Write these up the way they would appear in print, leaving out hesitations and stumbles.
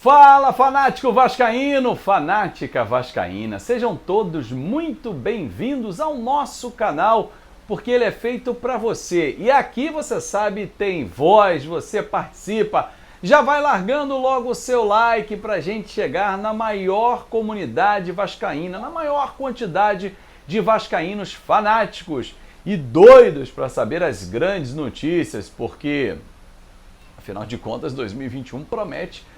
Fala, fanático vascaíno, fanática vascaína, sejam todos muito bem-vindos ao nosso canal, porque ele é feito para você. E aqui você sabe, tem voz, você participa. Já vai largando logo o seu like para a gente chegar na maior comunidade vascaína, na maior quantidade de vascaínos fanáticos e doidos para saber as grandes notícias, porque, afinal de contas, 2021 promete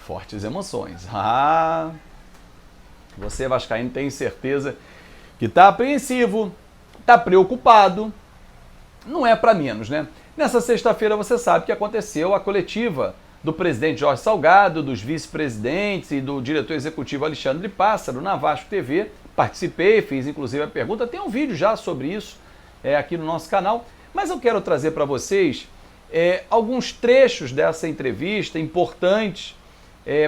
fortes emoções. Você vascaíno tem certeza que está apreensivo, está preocupado, não é para menos, né? Nessa sexta-feira você sabe que aconteceu a coletiva do presidente Jorge Salgado, dos vice-presidentes e do diretor executivo Alexandre Pássaro na Vasco TV. Participei, fiz inclusive a pergunta, tem um vídeo já sobre isso aqui no nosso canal, mas eu quero trazer para vocês alguns trechos dessa entrevista importantes,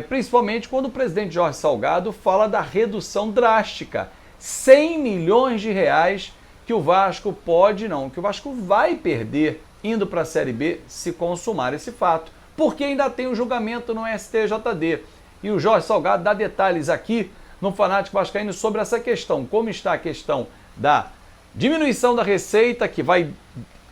principalmente quando o presidente Jorge Salgado fala da redução drástica, 100 milhões de reais que o Vasco que o Vasco vai perder indo para a Série B se consumar esse fato, porque ainda tem o julgamento no STJD. E o Jorge Salgado dá detalhes aqui no Fanático Vascaíno sobre essa questão, como está a questão da diminuição da receita, que vai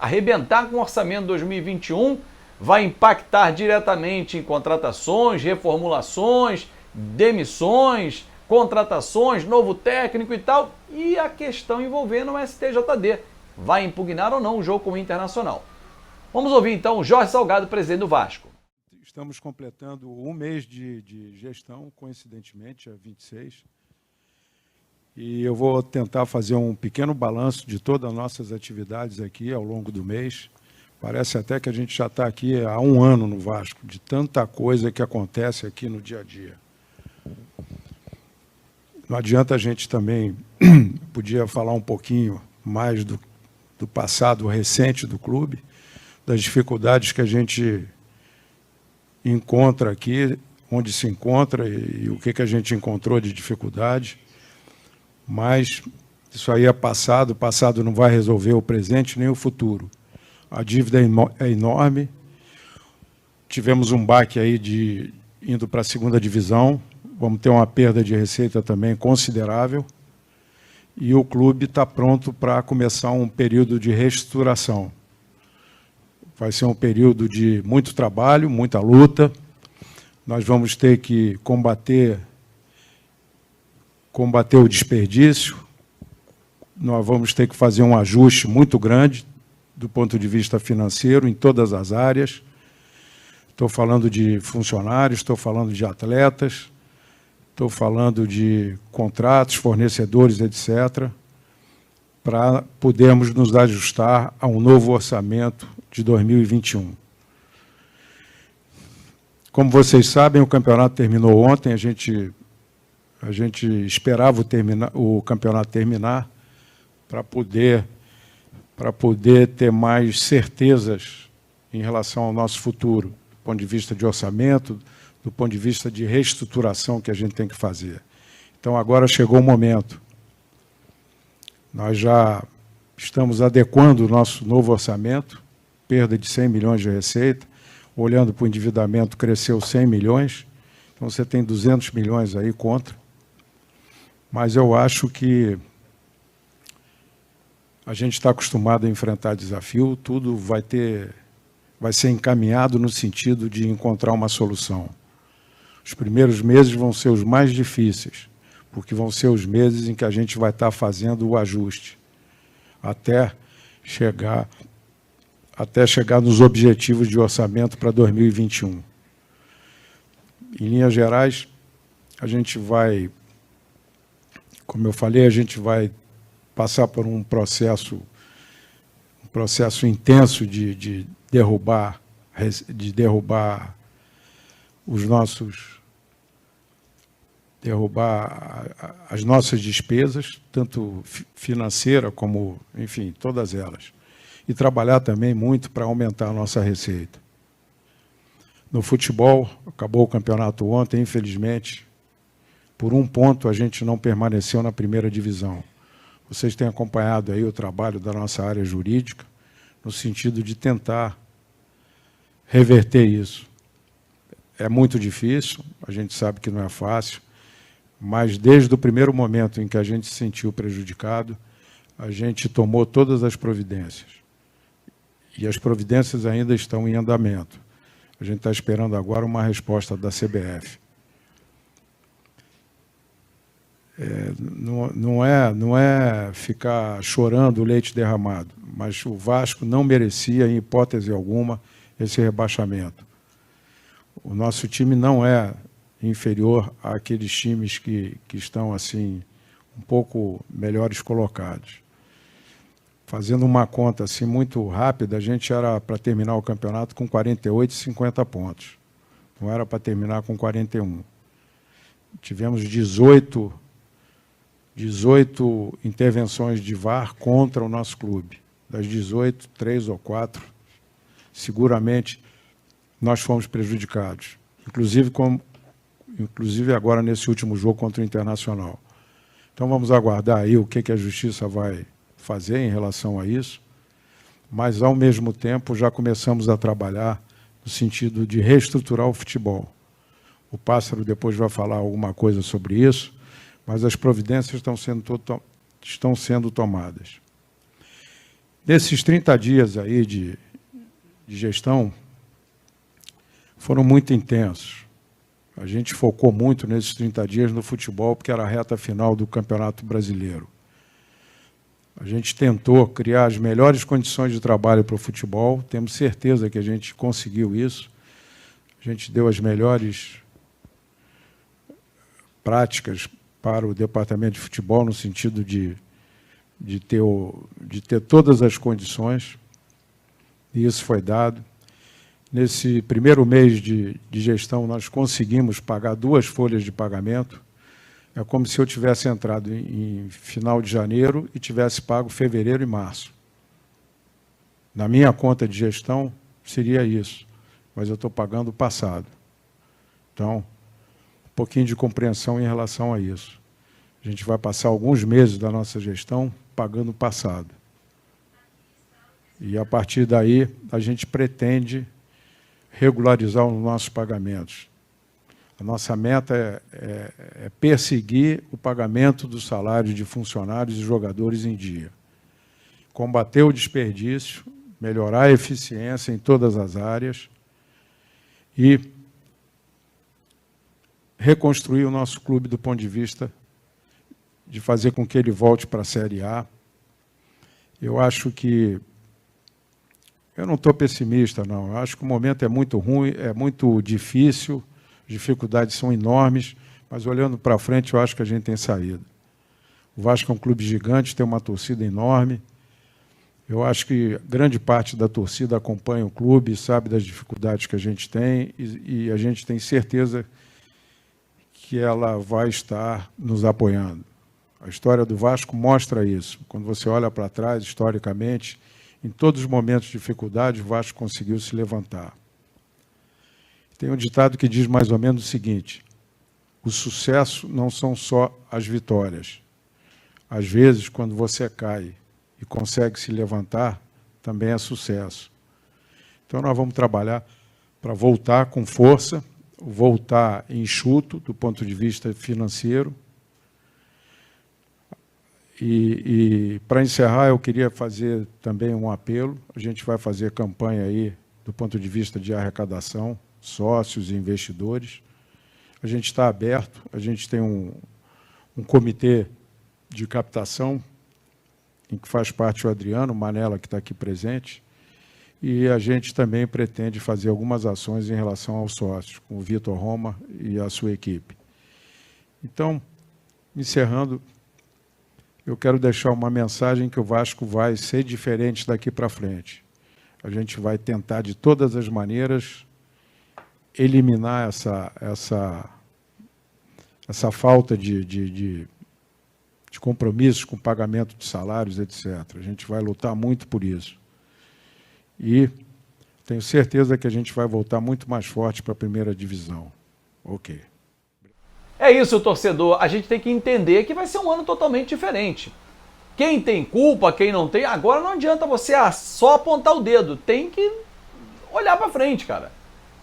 arrebentar com o orçamento 2021, vai impactar diretamente em contratações, reformulações, demissões, contratações, novo técnico e tal, e a questão envolvendo o STJD. Vai impugnar ou não o jogo com o Internacional? Vamos ouvir então o Jorge Salgado, presidente do Vasco. Estamos completando um mês de gestão, coincidentemente, a 26. E eu vou tentar fazer um pequeno balanço de todas as nossas atividades aqui ao longo do mês. Parece até que a gente já está aqui há um ano no Vasco, de tanta coisa que acontece aqui no dia a dia. Não adianta a gente também, podia falar um pouquinho mais do passado recente do clube, das dificuldades que a gente encontra aqui, onde se encontra e o que a gente encontrou de dificuldade. Mas isso aí é passado, o passado não vai resolver o presente nem o futuro. A dívida é enorme, tivemos um baque aí indo para a segunda divisão, vamos ter uma perda de receita também considerável, e o clube está pronto para começar um período de reestruturação. Vai ser um período de muito trabalho, muita luta, nós vamos ter que combater o desperdício, nós vamos ter que fazer um ajuste muito grande do ponto de vista financeiro em todas as áreas. Estou falando de funcionários, estou falando de atletas, estou falando de contratos, fornecedores, etc., para podermos nos ajustar a um novo orçamento de 2021. Como vocês sabem, o campeonato terminou ontem, a gente esperava o campeonato terminar para poder ter mais certezas em relação ao nosso futuro, do ponto de vista de orçamento, do ponto de vista de reestruturação que a gente tem que fazer. Então, agora chegou o momento. Nós já estamos adequando o nosso novo orçamento, perda de 100 milhões de receita, olhando para o endividamento, cresceu 100 milhões, então você tem 200 milhões aí contra. Mas eu acho que a gente está acostumado a enfrentar desafio, tudo vai ser encaminhado no sentido de encontrar uma solução. Os primeiros meses vão ser os mais difíceis, porque vão ser os meses em que a gente vai estar fazendo o ajuste, até chegar nos objetivos de orçamento para 2021. Em linhas gerais, a gente vai, como eu falei, a gente vai passar por um processo intenso de derrubar as nossas despesas, tanto financeira como, enfim, todas elas. E trabalhar também muito para aumentar a nossa receita. No futebol, acabou o campeonato ontem, infelizmente, por um ponto a gente não permaneceu na primeira divisão. Vocês têm acompanhado aí o trabalho da nossa área jurídica, no sentido de tentar reverter isso. é muito difícil, a gente sabe que não é fácil, mas desde o primeiro momento em que a gente se sentiu prejudicado, a gente tomou todas as providências. E as providências ainda estão em andamento. A gente está esperando agora uma resposta da CBF. Não é ficar chorando o leite derramado, mas o Vasco não merecia, em hipótese alguma, esse rebaixamento. O nosso time não é inferior àqueles times que estão assim um pouco melhores colocados. Fazendo uma conta assim muito rápida, a gente era para terminar o campeonato com 48 e 50 pontos. Não era para terminar com 41. Tivemos 18 intervenções de VAR contra o nosso clube. Das 18, 3 ou 4, seguramente nós fomos prejudicados. Inclusive agora nesse último jogo contra o Internacional. Então vamos aguardar aí o que a Justiça vai fazer em relação a isso, mas ao mesmo tempo já começamos a trabalhar no sentido de reestruturar o futebol. O Pássaro depois vai falar alguma coisa sobre isso, mas as providências estão sendo tomadas. Nesses 30 dias aí de gestão, foram muito intensos. A gente focou muito nesses 30 dias no futebol, porque era a reta final do Campeonato Brasileiro. A gente tentou criar as melhores condições de trabalho para o futebol, temos certeza que a gente conseguiu isso. A gente deu as melhores práticas para o departamento de futebol, no sentido de ter todas as condições, e isso foi dado. Nesse primeiro mês de gestão, nós conseguimos pagar 2 folhas de pagamento. É como se eu tivesse entrado em final de janeiro e tivesse pago fevereiro e março. Na minha conta de gestão, seria isso, mas eu estou pagando o passado. Então, um pouquinho de compreensão em relação a isso. A gente vai passar alguns meses da nossa gestão pagando o passado. E, a partir daí, a gente pretende regularizar os nossos pagamentos. A nossa meta é perseguir o pagamento dos salários de funcionários e jogadores em dia. Combater o desperdício, melhorar a eficiência em todas as áreas e reconstruir o nosso clube do ponto de vista de fazer com que ele volte para a Série A. Eu acho que... Eu não estou pessimista, não. Eu acho que o momento é muito ruim, é muito difícil, as dificuldades são enormes, mas olhando para frente eu acho que a gente tem saída. O Vasco é um clube gigante, tem uma torcida enorme. Eu acho que grande parte da torcida acompanha o clube, sabe das dificuldades que a gente tem e a gente tem certeza que ela vai estar nos apoiando. A história do Vasco mostra isso. Quando você olha para trás, historicamente, em todos os momentos de dificuldade, o Vasco conseguiu se levantar. Tem um ditado que diz mais ou menos o seguinte: o sucesso não são só as vitórias. Às vezes, quando você cai e consegue se levantar, também é sucesso. Então, nós vamos trabalhar para voltar com força, voltar enxuto do ponto de vista financeiro. E para encerrar, eu queria fazer também um apelo. A gente vai fazer campanha aí do ponto de vista de arrecadação, sócios e investidores. A gente está aberto, a gente tem um comitê de captação, em que faz parte o Adriano Manella, que está aqui presente, e a gente também pretende fazer algumas ações em relação aos sócios, com o Vitor Roma e a sua equipe. Então, encerrando, eu quero deixar uma mensagem que o Vasco vai ser diferente daqui para frente. A gente vai tentar, de todas as maneiras, eliminar essa falta de compromissos com pagamento de salários, etc. A gente vai lutar muito por isso. E tenho certeza que a gente vai voltar muito mais forte para a primeira divisão. Ok. É isso, torcedor. A gente tem que entender que vai ser um ano totalmente diferente. Quem tem culpa, quem não tem, agora não adianta você só apontar o dedo. Tem que olhar para frente, cara.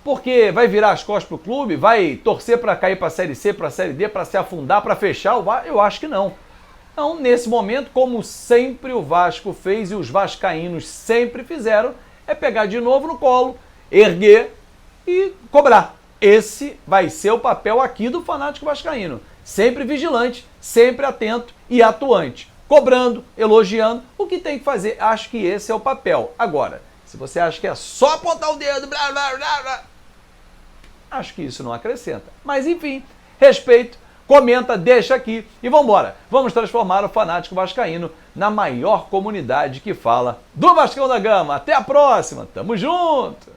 porque vai virar as costas pro clube, vai torcer para cair para a Série C, para a Série D, para se afundar, para fechar o Vasco? Eu acho que não. Então, nesse momento, como sempre o Vasco fez e os vascaínos sempre fizeram, é pegar de novo no colo, erguer e cobrar. Esse vai ser o papel aqui do fanático vascaíno. Sempre vigilante, sempre atento e atuante. Cobrando, elogiando, o que tem que fazer. Acho que esse é o papel. Agora, se você acha que é só apontar o dedo, blá, blá, blá, blá, acho que isso não acrescenta. Mas enfim, respeito, comenta, deixa aqui e vambora. Vamos transformar o fanático vascaíno na maior comunidade que fala do Vascão da Gama. Até a próxima, tamo junto!